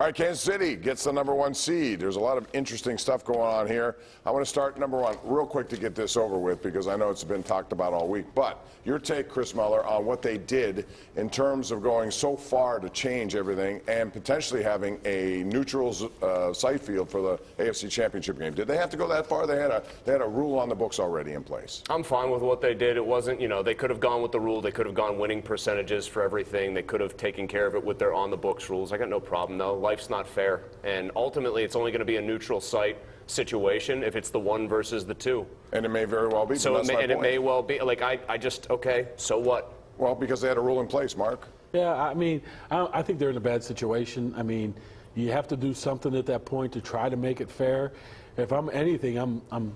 All right, Kansas City gets the #1 seed. There's a lot of interesting stuff going on here. I want to start #1 real quick to get this over with because I know it's been talked about all week. But your take, Chris Mueller, on what they did in terms of going so far to change everything and potentially having a neutral site field for the AFC Championship game. Did they have to go that far? They had a rule on the books already in place. I'm fine with what they did. It wasn't, they could have gone with the rule. They could have gone winning percentages for everything. They could have taken care of it with their on-the-books rules. I got no problem, though. Life's not fair, and ultimately it's only going to be a neutral site situation if it's the 1 versus the 2. And it may very well be. So it may well be. Like, I just, okay, so what? Well, because they had a rule in place, Mark. Yeah, I mean, I think they're in a bad situation. I mean, you have to do something at that point to try to make it fair. If I'm anything, I'm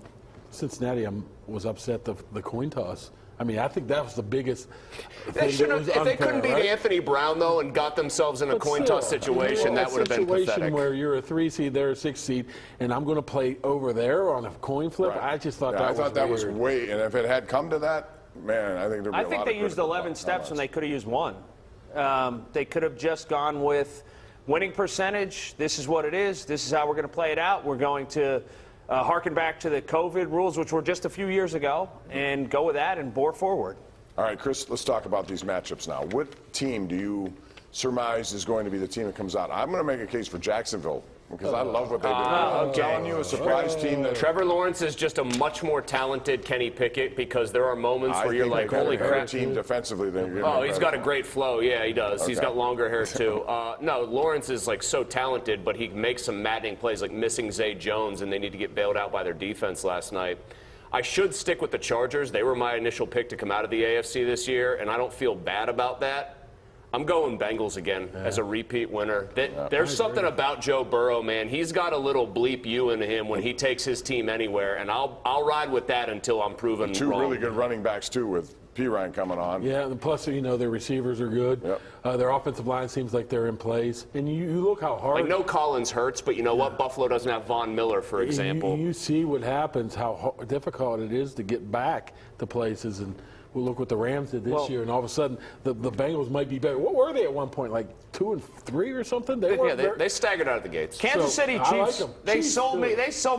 Cincinnati. Was upset the coin toss. I mean, I think that was the biggest thing. If they couldn't beat Anthony Brown, though, and got themselves in a coin toss situation, that would have been pathetic. Situation where you're a 3 seed, they're a 6 seed, and I'm going to play over there on a coin flip. Right. I just thought that was way. And if it had come to that, man, I think there'd be a lot of. I think they used 11 steps when they could have used 1. They could have just gone with winning percentage. This is what it is. This is how we're going to play it out. We're going to harken back to the COVID rules, which were just a few years ago, and go with that and bore forward. All right, Chris, let's talk about these matchups now. What team do you surmise is going to be the team that comes out? I'm going to make a case for Jacksonville because I love what they do. I'm telling you, a surprise team. That Trevor Lawrence is just a much more talented Kenny Pickett because there are moments where you're like, holy crap. Team defensively than he's got a great flow. Yeah, he does. Okay. He's got longer hair, too. No, Lawrence is, like, so talented, but he makes some maddening plays, like missing Zay Jones, and they need to get bailed out by their defense last night. I should stick with the Chargers. They were my initial pick to come out of the AFC this year, and I don't feel bad about that. I'm going Bengals again as a repeat winner. There's something about Joe Burrow, man. He's got a little bleep you in him when he takes his team anywhere, and I'll ride with that until I'm proven wrong. 2 really good running backs, too, with Pirine coming on. Yeah, and plus, their receivers are good. Yep. Their offensive line seems like they're in place. And you look how hard. Like, no Collins hurts, but you know what? Buffalo doesn't have Von Miller, for example. You see what happens, how difficult it is to get back to places. And we'll look what the Rams did this year, and all of a sudden the Bengals might be better. What were they at one point, like 2-3 or something? They staggered out of the gates. Kansas City Chiefs, they sold me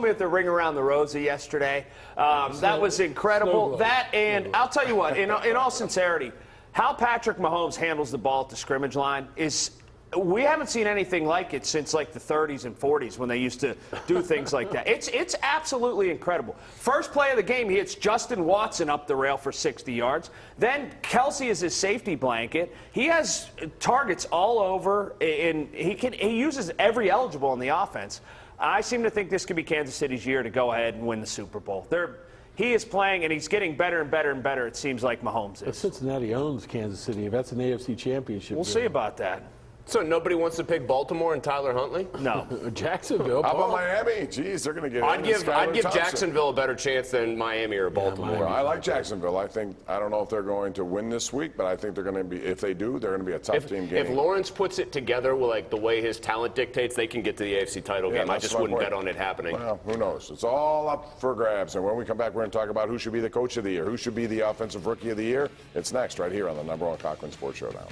with the ring around the rosy yesterday. That was incredible. That, and I'll tell you what, in all sincerity, how Patrick Mahomes handles the ball at the scrimmage line is. We haven't seen anything like it since like the 30s and 40s when they used to do things like that. It's absolutely incredible. First play of the game, he hits Justin Watson up the rail for 60 yards. Then Kelsey is his safety blanket. He has targets all over, and he uses every eligible in the offense. I seem to think this could be Kansas City's year to go ahead and win the Super Bowl. He is playing, and he's getting better and better and better, it seems like Mahomes is. But Cincinnati owns Kansas City. If that's an AFC championship. We'll see about that. So nobody wants to pick Baltimore and Tyler Huntley? No. Jacksonville. How about Miami? Jeez, they're going to get. I'd give Jacksonville a better chance than Miami or Baltimore. Well, I like Jacksonville. I don't know if they're going to win this week, but I think they're going to be. If they do, they're going to be a tough team game. If Lawrence puts it together with like the way his talent dictates, they can get to the AFC title game. I just wouldn't bet on it happening. Well, who knows? It's all up for grabs. And when we come back, we're going to talk about who should be the coach of the year, who should be the offensive rookie of the year. It's next right here on the #1 Cochran Sports Showdown.